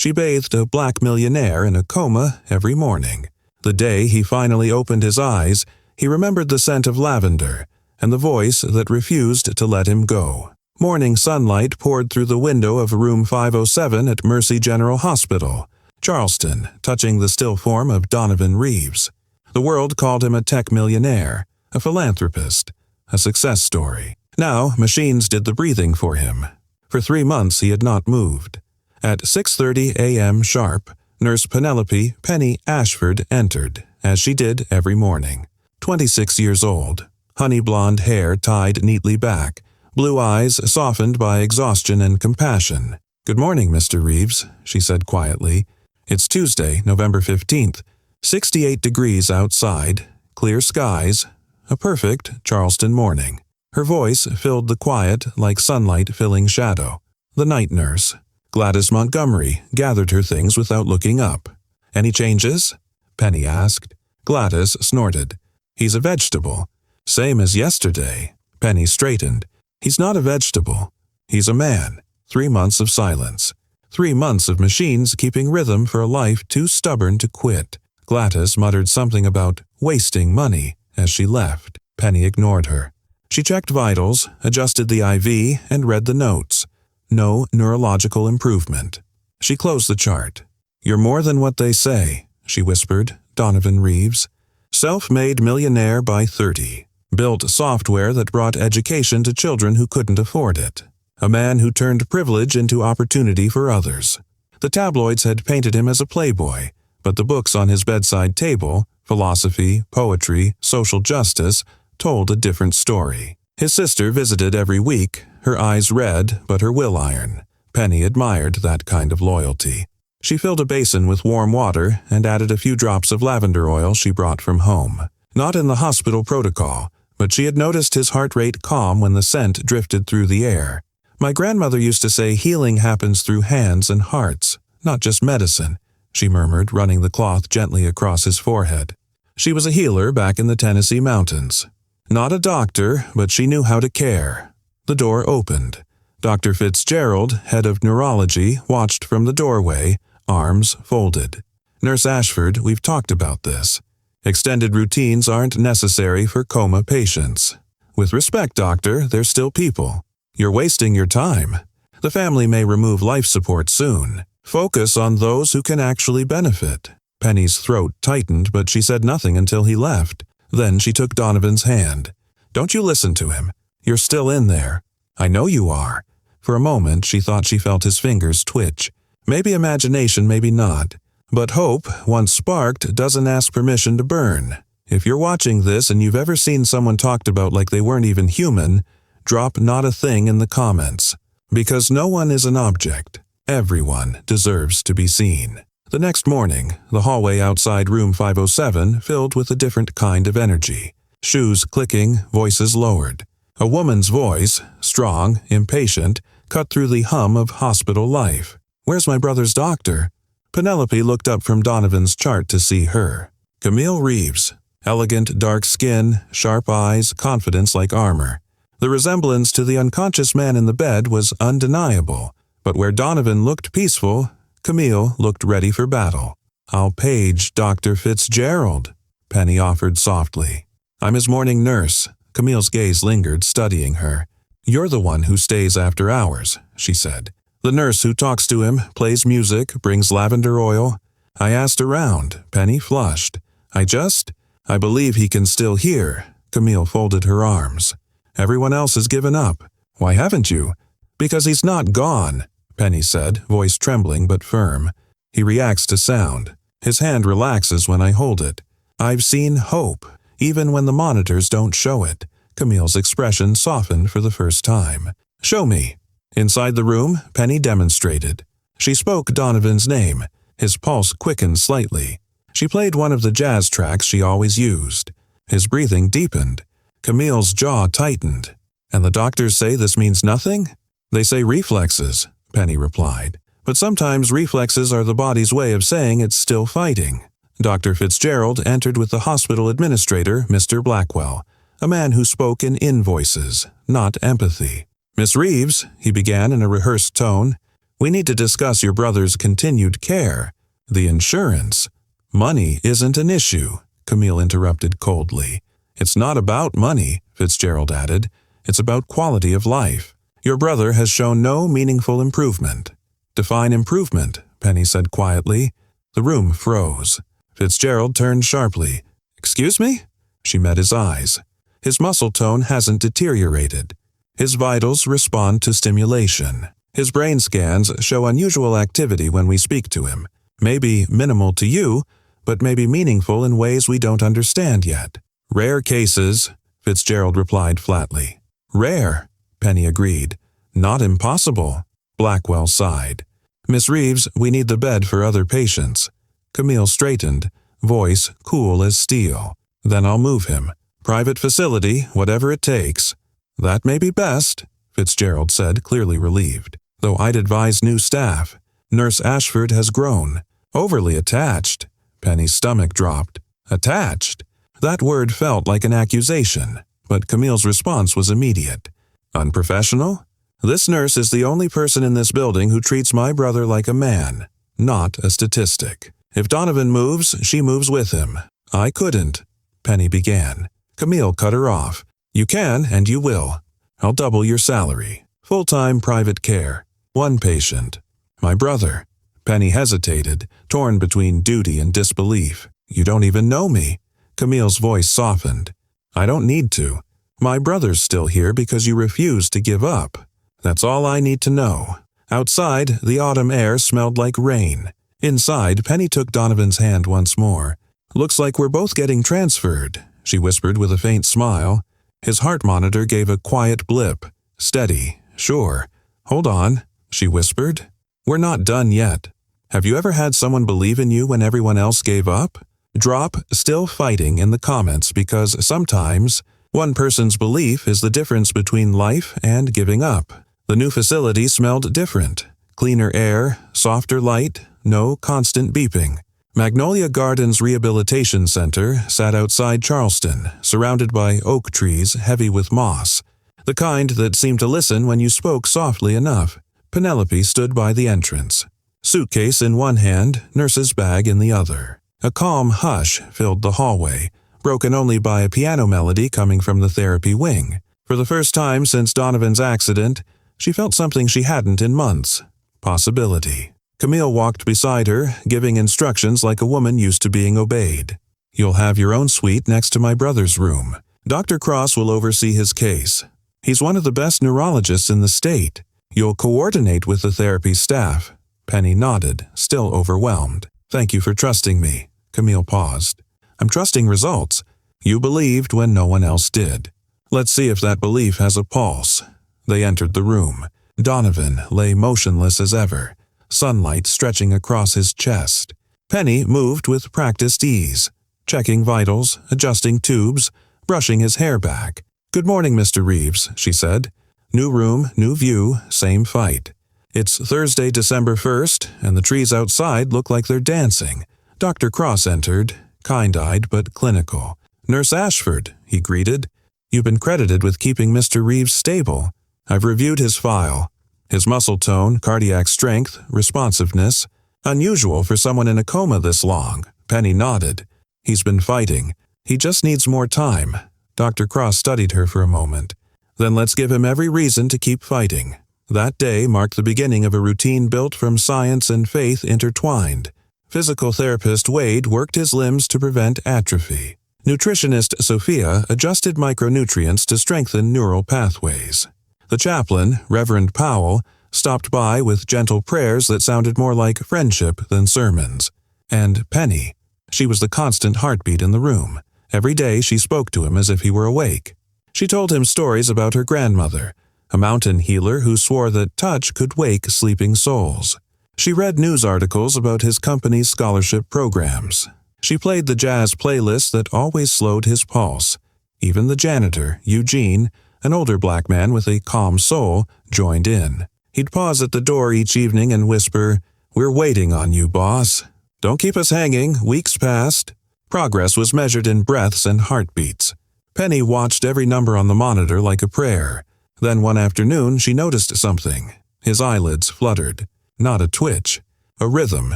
She bathed a black millionaire in a coma every morning. The day he finally opened his eyes, he remembered the scent of lavender and the voice that refused to let him go. Morning sunlight poured through the window of room 507 at Mercy General Hospital, Charleston, touching the still form of Donovan Reeves. The world called him a tech millionaire, a philanthropist, a success story. Now, machines did the breathing for him. For 3 months he had not moved. At 6:30 a.m. sharp, Nurse Penelope Penny Ashford entered, as she did every morning. 26 years old, honey blonde hair tied neatly back, blue eyes softened by exhaustion and compassion. "Good morning, Mr. Reeves," she said quietly. "It's Tuesday, November 15th, 68 degrees outside, clear skies, a perfect Charleston morning." Her voice filled the quiet like sunlight filling shadow. The night nurse, Gladys Montgomery, gathered her things without looking up. "Any changes?" Penny asked. Gladys snorted. "He's a vegetable. Same as yesterday." Penny straightened. "He's not a vegetable. He's a man." 3 months of silence. 3 months of machines keeping rhythm for a life too stubborn to quit. Gladys muttered something about wasting money as she left. Penny ignored her. She checked vitals, adjusted the IV, and read the notes. No neurological improvement. She closed the chart. "You're more than what they say," she whispered. Donovan Reeves. Self-made millionaire by 30. Built software that brought education to children who couldn't afford it. A man who turned privilege into opportunity for others. The tabloids had painted him as a playboy, but the books on his bedside table, philosophy, poetry, social justice, told a different story. His sister visited every week, her eyes red but her will iron. Penny admired that kind of loyalty. She filled a basin with warm water and added a few drops of lavender oil she brought from home. Not in the hospital protocol, but she had noticed his heart rate calm when the scent drifted through the air. "My grandmother used to say healing happens through hands and hearts, not just medicine," she murmured, running the cloth gently across his forehead. She was a healer back in the Tennessee mountains. Not a doctor, but she knew how to care. The door opened. Dr. Fitzgerald, head of neurology, watched from the doorway, arms folded. "Nurse Ashford, we've talked about this. Extended routines aren't necessary for coma patients. With respect, doctor, they're still people. You're wasting your time. The family may remove life support soon. Focus on those who can actually benefit." Penny's throat tightened, but she said nothing until he left. Then she took Donovan's hand. "Don't you listen to him. You're still in there. I know you are." For a moment, she thought she felt his fingers twitch. Maybe imagination, maybe not. But hope, once sparked, doesn't ask permission to burn. If you're watching this and you've ever seen someone talked about like they weren't even human, drop not a thing in the comments. Because no one is an object. Everyone deserves to be seen. The next morning, the hallway outside room 507 filled with a different kind of energy. Shoes clicking, voices lowered. A woman's voice, strong, impatient, cut through the hum of hospital life. "Where's my brother's doctor?" Penelope looked up from Donovan's chart to see her. Camille Reeves. Elegant dark skin, sharp eyes, confidence like armor. The resemblance to the unconscious man in the bed was undeniable, but where Donovan looked peaceful, Camille looked ready for battle. "I'll page Dr. Fitzgerald," Penny offered softly. "I'm his morning nurse." Camille's gaze lingered, studying her. "You're the one who stays after hours," she said. "The nurse who talks to him, plays music, brings lavender oil." I asked around. Penny flushed. I believe he can still hear." Camille folded her arms. "Everyone else has given up. Why haven't you?" "Because he's not gone," Penny said, voice trembling but firm. "He reacts to sound. His hand relaxes when I hold it. I've seen hope, even when the monitors don't show it." Camille's expression softened for the first time. "Show me." Inside the room, Penny demonstrated. She spoke Donovan's name. His pulse quickened slightly. She played one of the jazz tracks she always used. His breathing deepened. Camille's jaw tightened. "And the doctors say this means nothing?" "They say reflexes," Penny replied. "But sometimes reflexes are the body's way of saying it's still fighting." Dr. Fitzgerald entered with the hospital administrator, Mr. Blackwell, a man who spoke in voices, not empathy. "Miss Reeves," he began in a rehearsed tone, We need to discuss your brother's continued care. The insurance. Money isn't an issue, Camille interrupted coldly. It's not about money, Fitzgerald added. It's about quality of life. Your brother has shown no meaningful improvement. Define improvement, Penny said quietly. The room froze. Fitzgerald turned sharply. Excuse me? She met his eyes. His muscle tone hasn't deteriorated. His vitals respond to stimulation. His brain scans show unusual activity when we speak to him. Maybe minimal to you, but maybe meaningful in ways we don't understand yet. Rare cases, Fitzgerald replied flatly. Rare, Penny agreed. Not impossible, Blackwell sighed. Miss Reeves, we need the bed for other patients. Camille straightened, voice cool as steel. Then I'll move him. Private facility, whatever it takes. That may be best, Fitzgerald said, clearly relieved. Though I'd advise new staff. Nurse Ashford has grown. Overly attached. Penny's stomach dropped. Attached? That word felt like an accusation, but Camille's response was immediate. Unprofessional? This nurse is the only person in this building who treats my brother like a man, not a statistic. If Donovan moves, she moves with him. I couldn't, Penny began. Camille cut her off. You can and you will. I'll double your salary. Full-time private care. One patient. My brother. Penny hesitated, torn between duty and disbelief. You don't even know me. Camille's voice softened. I don't need to. My brother's still here because you refused to give up. That's all I need to know. Outside, the autumn air smelled like rain. Inside, Penny took Donovan's hand once more. Looks like we're both getting transferred, she whispered with a faint smile. His heart monitor gave a quiet blip. Steady, sure. Hold on, she whispered. We're not done yet. Have you ever had someone believe in you when everyone else gave up? Drop "still fighting" in the comments because sometimes one person's belief is the difference between life and giving up. The new facility smelled different. Cleaner air, softer light, no constant beeping. Magnolia Gardens Rehabilitation Center sat outside Charleston, surrounded by oak trees heavy with moss, the kind that seemed to listen when you spoke softly enough. Penelope stood by the entrance. Suitcase in one hand, nurse's bag in the other. A calm hush filled the hallway, broken only by a piano melody coming from the therapy wing. For the first time since Donovan's accident, she felt something she hadn't in months. Possibility. Camille walked beside her, giving instructions like a woman used to being obeyed. You'll have your own suite next to my brother's room. Dr. Cross will oversee his case. He's one of the best neurologists in the state. You'll coordinate with the therapy staff. Penny nodded, still overwhelmed. Thank you for trusting me. Camille paused. I'm trusting results. You believed when no one else did. Let's see if that belief has a pulse. They entered the room. Donovan lay motionless as ever, sunlight stretching across his chest. Penny moved with practiced ease, checking vitals, adjusting tubes, brushing his hair back. Good morning, Mr. Reeves, she said. New room, new view, same fight. It's Thursday, December 1st, and the trees outside look like they're dancing. Dr. Cross entered, kind-eyed but clinical. Nurse Ashford, he greeted. You've been credited with keeping Mr. Reeves stable. I've reviewed his file. His muscle tone, cardiac strength, responsiveness. Unusual for someone in a coma this long. Penny nodded. He's been fighting. He just needs more time. Dr. Cross studied her for a moment. Then let's give him every reason to keep fighting. That day marked the beginning of a routine built from science and faith intertwined. Physical therapist Wade worked his limbs to prevent atrophy. Nutritionist Sophia adjusted micronutrients to strengthen neural pathways. The chaplain, Reverend Powell, stopped by with gentle prayers that sounded more like friendship than sermons. And Penny. She was the constant heartbeat in the room. Every day she spoke to him as if he were awake. She told him stories about her grandmother, a mountain healer who swore that touch could wake sleeping souls. She read news articles about his company's scholarship programs. She played the jazz playlist that always slowed his pulse. Even the janitor, Eugene, an older black man with a calm soul, joined in. He'd pause at the door each evening and whisper, "We're waiting on you, boss. Don't keep us hanging, weeks passed." Progress was measured in breaths and heartbeats. Penny watched every number on the monitor like a prayer. Then one afternoon she noticed something. His eyelids fluttered. not a twitch. A rhythm,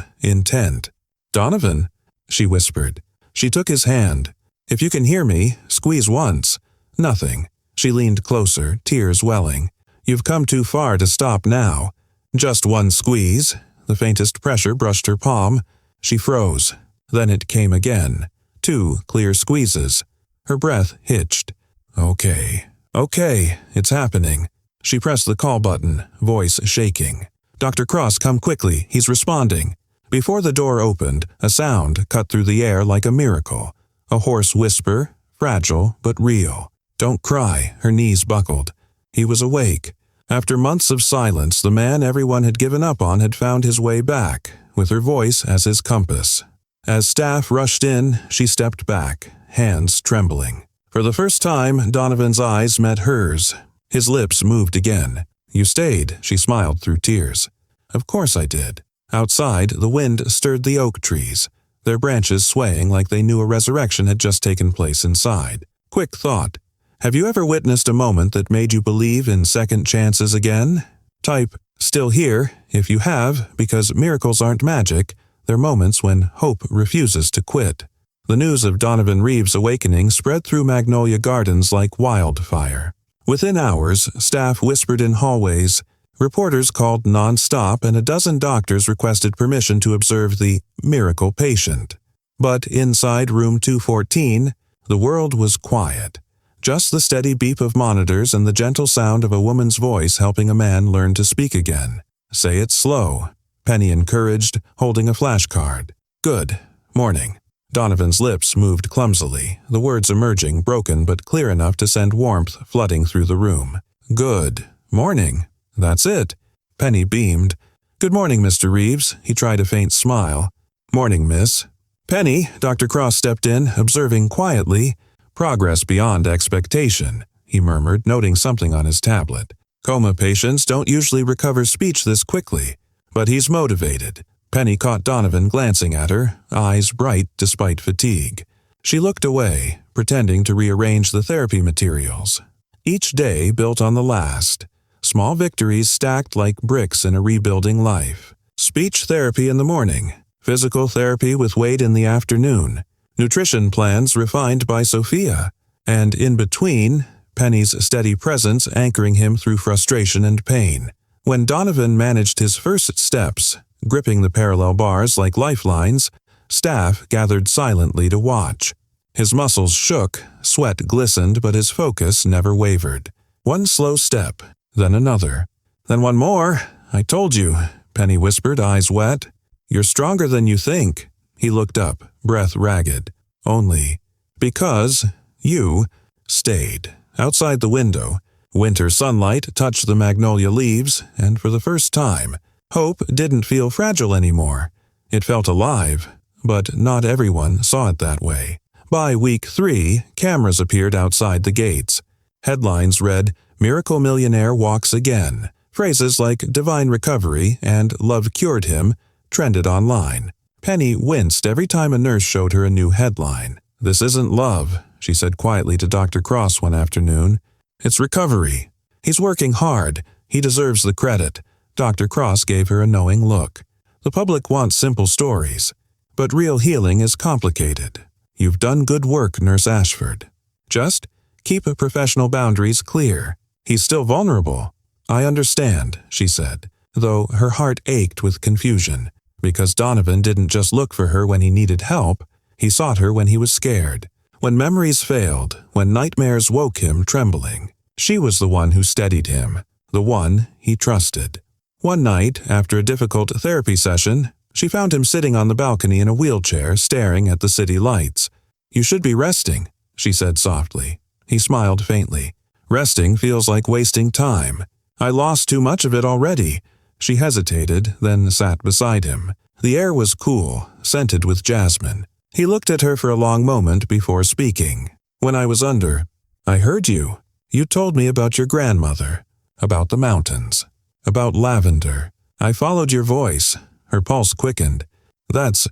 intent. "Donovan," she whispered. She took his hand. "If you can hear me, squeeze once." Nothing. She leaned closer, tears welling. "You've come too far to stop now." Just one squeeze. The faintest pressure brushed her palm. She froze. Then it came again. 2 clear squeezes. Her breath hitched. Okay, it's happening." She pressed the call button, voice shaking. "Dr. Cross, come quickly, he's responding." Before the door opened, a sound cut through the air like a miracle. A hoarse whisper, fragile but real. "Don't cry," her knees buckled. He was awake. After months of silence, the man everyone had given up on had found his way back, with her voice as his compass. As staff rushed in, she stepped back, hands trembling. For the first time, Donovan's eyes met hers. His lips moved again. "You stayed," she smiled through tears. "Of course I did." Outside, the wind stirred the oak trees, their branches swaying like they knew a resurrection had just taken place inside. Quick thought. Have you ever witnessed a moment that made you believe in second chances again? Type, "Still here," if you have, because miracles aren't magic, they're moments when hope refuses to quit. The news of Donovan Reeves' awakening spread through Magnolia Gardens like wildfire. Within hours, staff whispered in hallways, reporters called non-stop, and a dozen doctors requested permission to observe the miracle patient. But inside room 214, the world was quiet. Just the steady beep of monitors and the gentle sound of a woman's voice helping a man learn to speak again. "Say it slow," Penny encouraged, holding a flashcard. "Good. Morning." Donovan's lips moved clumsily, the words emerging broken but clear enough to send warmth flooding through the room. "Good. Morning. That's it." Penny beamed. "Good morning, Mr. Reeves." He tried a faint smile. "Morning, miss." "Penny," Dr. Cross stepped in, observing quietly. "Progress beyond expectation," he murmured, noting something on his tablet. "Coma patients don't usually recover speech this quickly, but he's motivated." Penny caught Donovan glancing at her, eyes bright despite fatigue. She looked away, pretending to rearrange the therapy materials. Each day built on the last. Small victories stacked like bricks in a rebuilding life. Speech therapy in the morning, physical therapy with Wade in the afternoon, nutrition plans refined by Sophia, and in between, Penny's steady presence anchoring him through frustration and pain. When Donovan managed his first steps, gripping the parallel bars like lifelines, staff gathered silently to watch. His muscles shook, sweat glistened, but his focus never wavered. One slow step, then another. "Then one more. I told you," Penny whispered, eyes wet. "You're stronger than you think." He looked up, breath ragged. "Only because you stayed." Outside the window, winter sunlight touched the magnolia leaves, and for the first time, hope didn't feel fragile anymore. It felt alive, but not everyone saw it that way. By week 3, cameras appeared outside the gates. Headlines read, "Miracle Millionaire walks again." Phrases like "divine recovery" and "love cured him" trended online. Penny winced every time a nurse showed her a new headline. "This isn't love," she said quietly to Dr. Cross one afternoon. "It's recovery. He's working hard. He deserves the credit." Dr. Cross gave her a knowing look. "The public wants simple stories, but real healing is complicated. You've done good work, Nurse Ashford. Just keep professional boundaries clear. He's still vulnerable." "I understand," she said, though her heart ached with confusion, because Donovan didn't just look for her when he needed help, he sought her when he was scared. When memories failed, when nightmares woke him trembling, she was the one who steadied him, the one he trusted. One night, after a difficult therapy session, she found him sitting on the balcony in a wheelchair staring at the city lights. "You should be resting," she said softly. He smiled faintly. "Resting feels like wasting time. I lost too much of it already." She hesitated, then sat beside him. The air was cool, scented with jasmine. He looked at her for a long moment before speaking. "When I was under, I heard you. You told me about your grandmother, about the mountains, about lavender. I followed your voice." Her pulse quickened. That's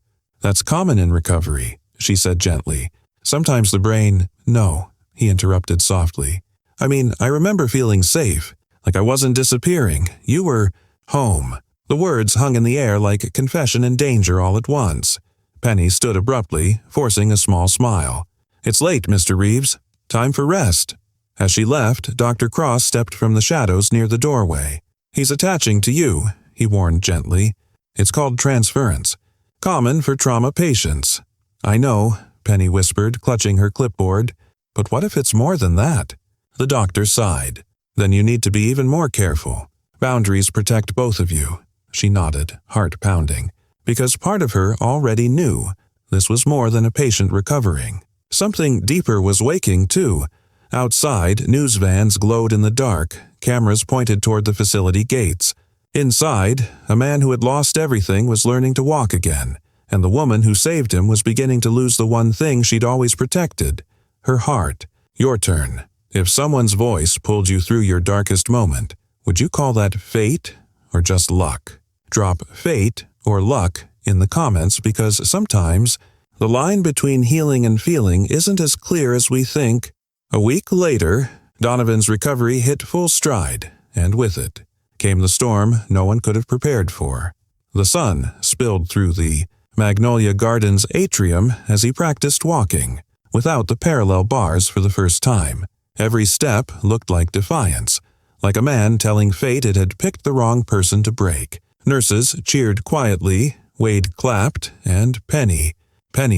common in recovery," she said gently. "Sometimes the brain—" "No," he interrupted softly. "I remember feeling safe, like I wasn't disappearing. You were home." The words hung in the air like confession and danger all at once. Penny stood abruptly, forcing a small smile. "It's late, Mr. Reeves. Time for rest." As she left, Dr. Cross stepped from the shadows near the doorway. "He's attaching to you," he warned gently. "It's called transference. Common for trauma patients." "I know," Penny whispered, clutching her clipboard. "But what if it's more than that?" The doctor sighed. "Then you need to be even more careful. Boundaries protect both of you." She nodded, heart pounding, because part of her already knew this was more than a patient recovering. Something deeper was waking, too. Outside, news vans glowed in the dark, cameras pointed toward the facility gates. Inside, a man who had lost everything was learning to walk again, and the woman who saved him was beginning to lose the one thing she'd always protected, her heart. Your turn. If someone's voice pulled you through your darkest moment, would you call that fate or just luck? Drop fate or luck in the comments, because sometimes the line between healing and feeling isn't as clear as we think. A week later, Donovan's recovery hit full stride, and with it came the storm no one could have prepared for. The sun spilled through the Magnolia Gardens atrium as he practiced walking, without the parallel bars for the first time. Every step looked like defiance, like a man telling fate it had picked the wrong person to break. Nurses cheered quietly, Wade clapped, and Penny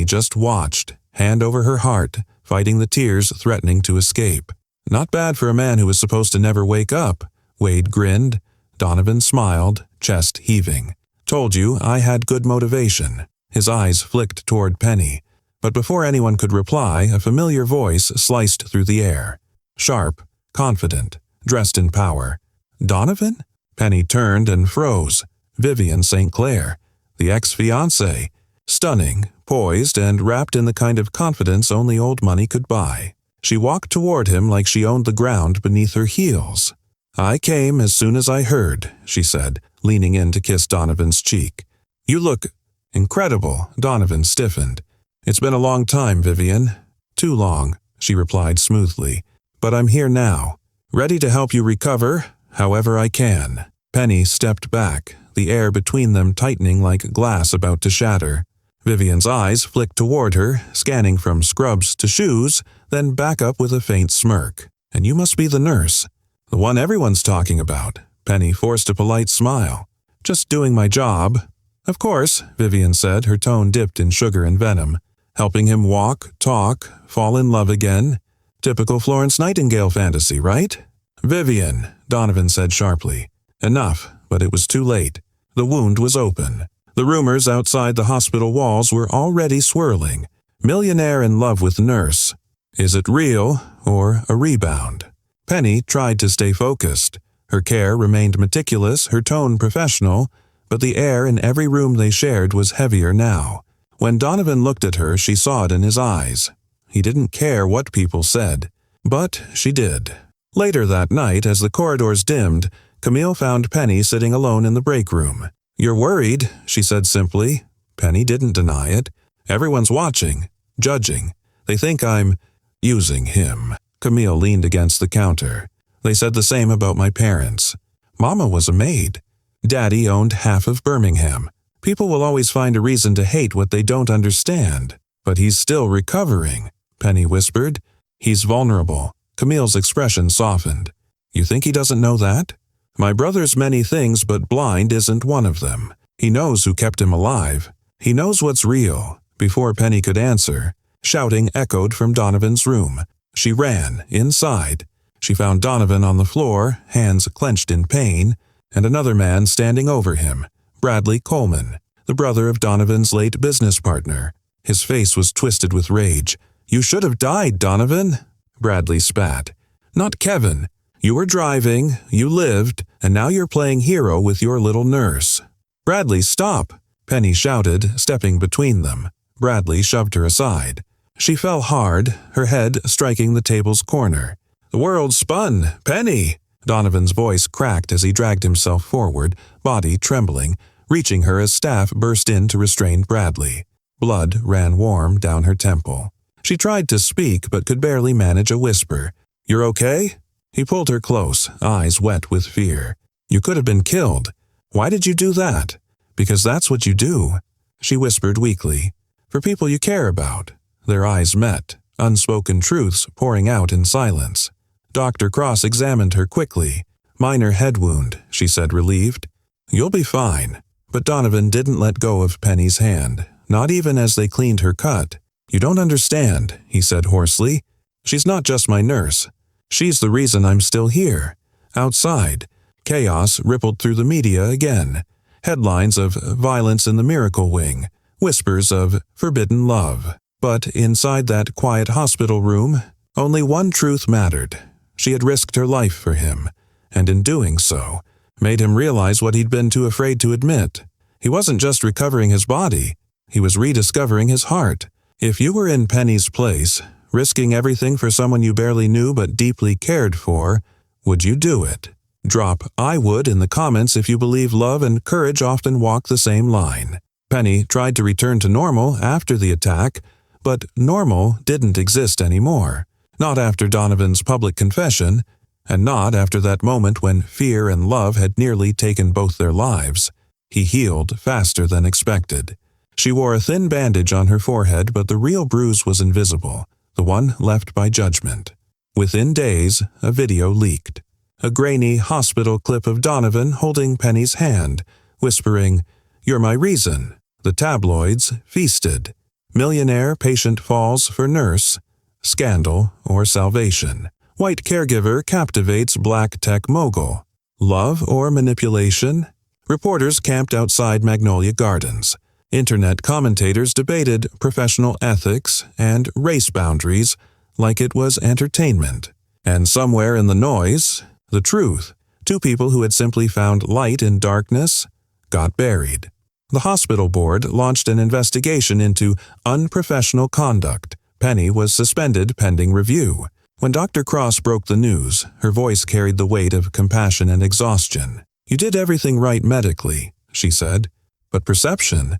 just watched, hand over her heart, fighting the tears threatening to escape. "Not bad for a man who was supposed to never wake up," Wade grinned. Donovan smiled, chest heaving. "Told you I had good motivation." His eyes flicked toward Penny, but before anyone could reply, a familiar voice sliced through the air. Sharp, confident, dressed in power. "Donovan?" Penny turned and froze. Vivian St. Clair, the ex-fiancée. Stunning, poised, and wrapped in the kind of confidence only old money could buy. She walked toward him like she owned the ground beneath her heels. "I came as soon as I heard," she said, leaning in to kiss Donovan's cheek. "You look incredible." Donovan stiffened. "It's been a long time, Vivian." "Too long," she replied smoothly. "But I'm here now, ready to help you recover however I can." Penny stepped back, the air between them tightening like glass about to shatter. Vivian's eyes flicked toward her, scanning from scrubs to shoes, then back up with a faint smirk. "And you must be the nurse. The one everyone's talking about." Penny forced a polite smile. "Just doing my job." "Of course," Vivian said, her tone dipped in sugar and venom. "Helping him walk, talk, fall in love again. Typical Florence Nightingale fantasy, right?" "Vivian," Donovan said sharply. Enough, but it was too late. The wound was open. The rumors outside the hospital walls were already swirling. Millionaire in love with nurse. Is it real or a rebound? Penny tried to stay focused. Her care remained meticulous, her tone professional, but the air in every room they shared was heavier now. When Donovan looked at her, she saw it in his eyes. He didn't care what people said, but she did. Later that night, as the corridors dimmed, Camille found Penny sitting alone in the break room. "You're worried," she said simply. Penny didn't deny it. "Everyone's watching, judging. They think I'm using him." Camille leaned against the counter. "They said the same about my parents. Mama was a maid. Daddy owned half of Birmingham. People will always find a reason to hate what they don't understand. But he's still recovering," Penny whispered. "He's vulnerable." Camille's expression softened. "You think he doesn't know that? My brother's many things, but blind isn't one of them. He knows who kept him alive. He knows what's real." Before Penny could answer, shouting echoed from Donovan's room. She ran inside. She found Donovan on the floor, hands clenched in pain, and another man standing over him, Bradley Coleman, the brother of Donovan's late business partner. His face was twisted with rage. "You should have died, Donovan." Bradley spat. "Not Kevin. You were driving, you lived, and now you're playing hero with your little nurse." "Bradley, stop!" Penny shouted, stepping between them. Bradley shoved her aside. She fell hard, her head striking the table's corner. "The world spun! Penny!" Donovan's voice cracked as he dragged himself forward, body trembling, reaching her as staff burst in to restrain Bradley. Blood ran warm down her temple. She tried to speak but could barely manage a whisper. "You're okay?" He pulled her close, eyes wet with fear. "You could have been killed. Why did you do that? Because that's what you do, she whispered weakly. For people you care about. Their eyes met, unspoken truths pouring out in silence. Dr. Cross examined her quickly. Minor head wound, she said, relieved. You'll be fine. But Donovan didn't let go of Penny's hand, not even as they cleaned her cut. You don't understand, he said hoarsely. She's not just my nurse. She's the reason I'm still here. Outside, chaos rippled through the media again. Headlines of violence in the Miracle Wing, whispers of forbidden love. But inside that quiet hospital room, only one truth mattered. She had risked her life for him, and in doing so, made him realize what he'd been too afraid to admit. He wasn't just recovering his body, he was rediscovering his heart. If you were in Penny's place, risking everything for someone you barely knew but deeply cared for, would you do it? Drop "I would" in the comments if you believe love and courage often walk the same line. Penny tried to return to normal after the attack, but normal didn't exist anymore. Not after Donovan's public confession, and not after that moment when fear and love had nearly taken both their lives. He healed faster than expected. She wore a thin bandage on her forehead, but the real bruise was invisible, the one left by judgment. Within days, a video leaked. A grainy hospital clip of Donovan holding Penny's hand, whispering, "You're my reason." The tabloids feasted. Millionaire patient falls for nurse. Scandal or salvation. White caregiver captivates black tech mogul. Love or manipulation? Reporters camped outside Magnolia Gardens. Internet commentators debated professional ethics and race boundaries like it was entertainment. And somewhere in the noise, the truth, two people who had simply found light in darkness, got buried. The hospital board launched an investigation into unprofessional conduct. Penny was suspended pending review. When Dr. Cross broke the news, her voice carried the weight of compassion and exhaustion. "You did everything right medically," she said. "But perception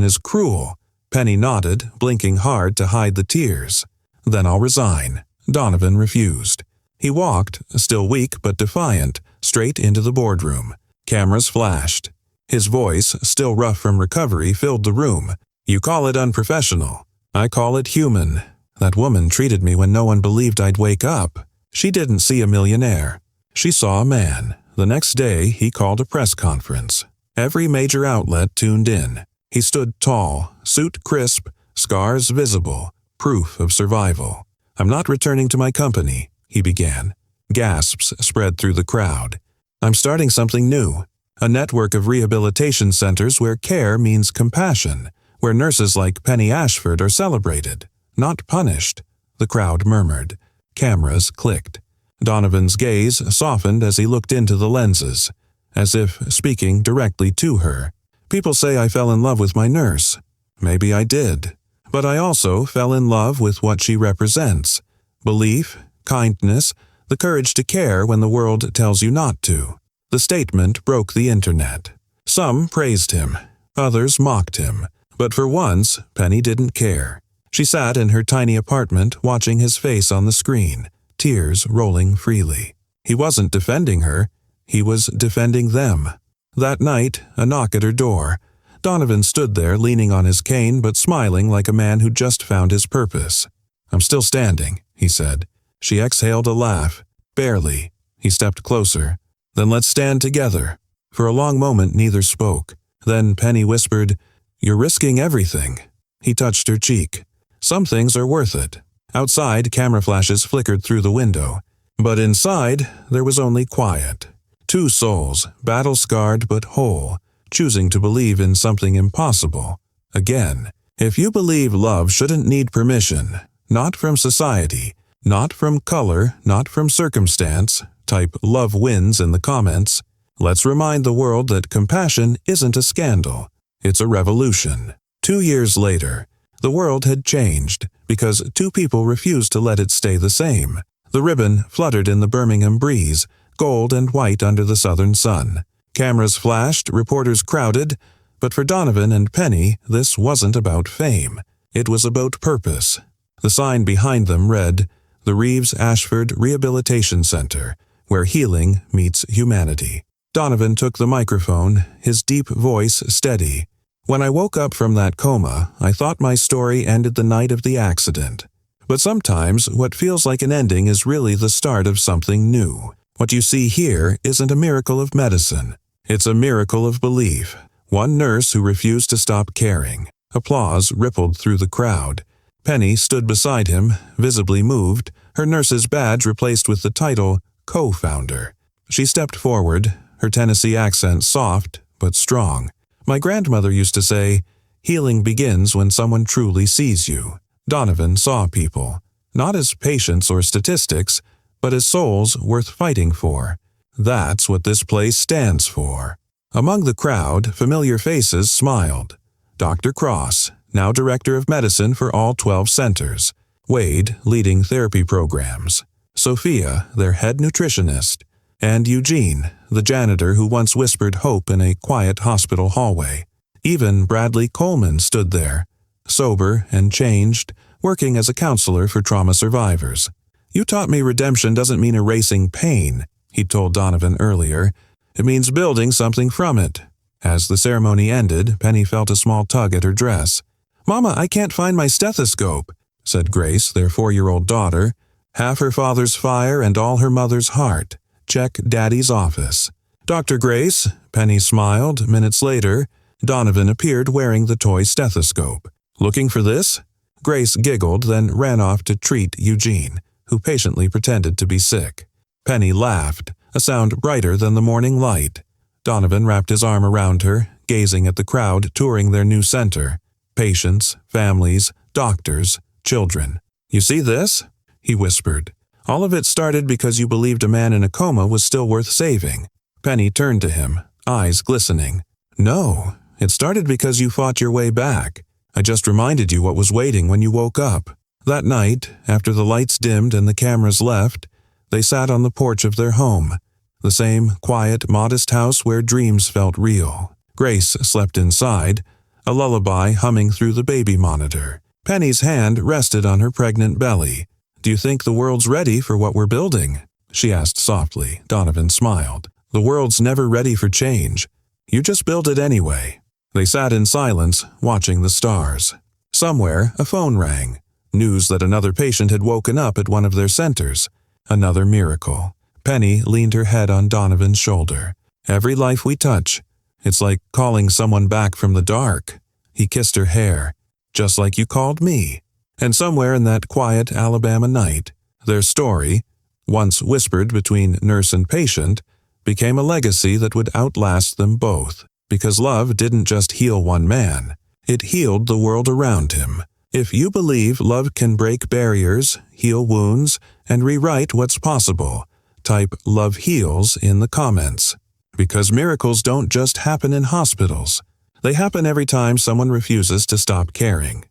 is cruel." Penny nodded, blinking hard to hide the tears. "Then I'll resign." Donovan refused. He walked, still weak but defiant, straight into the boardroom. Cameras flashed. His voice, still rough from recovery, filled the room. "You call it unprofessional. I call it human. That woman treated me when no one believed I'd wake up. She didn't see a millionaire. She saw a man. The next day, he called a press conference. Every major outlet tuned in. He stood tall, suit crisp, scars visible, proof of survival. "I'm not returning to my company," he began. Gasps spread through the crowd. "I'm starting something new. A network of rehabilitation centers where care means compassion, where nurses like Penny Ashford are celebrated, not punished." The crowd murmured. Cameras clicked. Donovan's gaze softened as he looked into the lenses, as if speaking directly to her. "People say I fell in love with my nurse. Maybe I did. But I also fell in love with what she represents. Belief, kindness, the courage to care when the world tells you not to." The statement broke the internet. Some praised him. Others mocked him. But for once, Penny didn't care. She sat in her tiny apartment watching his face on the screen, tears rolling freely. He wasn't defending her. He was defending them. That night, a knock at her door. Donovan stood there leaning on his cane but smiling like a man who'd just found his purpose. "I'm still standing," he said. She exhaled a laugh. "Barely." He stepped closer. "Then let's stand together." For a long moment neither spoke. Then Penny whispered, "You're risking everything." He touched her cheek. "Some things are worth it." Outside, camera flashes flickered through the window. But inside, there was only quiet. Two souls, battle-scarred but whole, choosing to believe in something impossible. Again, if you believe love shouldn't need permission, not from society, not from color, not from circumstance, type "love wins" in the comments. Let's remind the world that compassion isn't a scandal. It's a revolution. 2 years later, the world had changed because two people refused to let it stay the same. The ribbon fluttered in the Birmingham breeze, gold and white under the southern sun. Cameras flashed, reporters crowded, but for Donovan and Penny, this wasn't about fame. It was about purpose. The sign behind them read, "The Reeves Ashford Rehabilitation Center, where healing meets humanity." Donovan took the microphone, his deep voice steady. "When I woke up from that coma, I thought my story ended the night of the accident. But sometimes what feels like an ending is really the start of something new. What you see here isn't a miracle of medicine. It's a miracle of belief. One nurse who refused to stop caring." Applause rippled through the crowd. Penny stood beside him, visibly moved, her nurse's badge replaced with the title co-founder. She stepped forward, her Tennessee accent soft but strong. "My grandmother used to say, 'Healing begins when someone truly sees you.'" Donovan saw people, not as patients or statistics, but as souls worth fighting for. That's what this place stands for. Among the crowd, familiar faces smiled. Dr. Cross, now Director of Medicine for all 12 centers. Wade, leading therapy programs. Sophia, their head nutritionist. And Eugene, the janitor who once whispered hope in a quiet hospital hallway. Even Bradley Coleman stood there, sober and changed, working as a counselor for trauma survivors. "You taught me redemption doesn't mean erasing pain," he told Donovan earlier. "It means building something from it." As the ceremony ended, Penny felt a small tug at her dress. "Mama, I can't find my stethoscope," said Grace, their 4-year-old daughter. "Half her father's fire and all her mother's heart. Check Daddy's office." "Dr. Grace," Penny smiled. Minutes later, Donovan appeared wearing the toy stethoscope. "Looking for this?" Grace giggled, then ran off to treat Eugene, who patiently pretended to be sick. Penny laughed, a sound brighter than the morning light. Donovan wrapped his arm around her, gazing at the crowd touring their new center. Patients, families, doctors, children. "You see this?" he whispered. "All of it started because you believed a man in a coma was still worth saving." Penny turned to him, eyes glistening. "No, it started because you fought your way back. I just reminded you what was waiting when you woke up." That night, after the lights dimmed and the cameras left, they sat on the porch of their home. The same quiet, modest house where dreams felt real. Grace slept inside, a lullaby humming through the baby monitor. Penny's hand rested on her pregnant belly. "Do you think the world's ready for what we're building?" she asked softly. Donovan smiled. "The world's never ready for change. You just build it anyway." They sat in silence, watching the stars. Somewhere, a phone rang. News that another patient had woken up at one of their centers. Another miracle. Penny leaned her head on Donovan's shoulder. "Every life we touch, it's like calling someone back from the dark." He kissed her hair. "Just like you called me." And somewhere in that quiet Alabama night, their story, once whispered between nurse and patient, became a legacy that would outlast them both. Because love didn't just heal one man, it healed the world around him. If you believe love can break barriers, heal wounds, and rewrite what's possible, type "Love Heals" in the comments. Because miracles don't just happen in hospitals. They happen every time someone refuses to stop caring.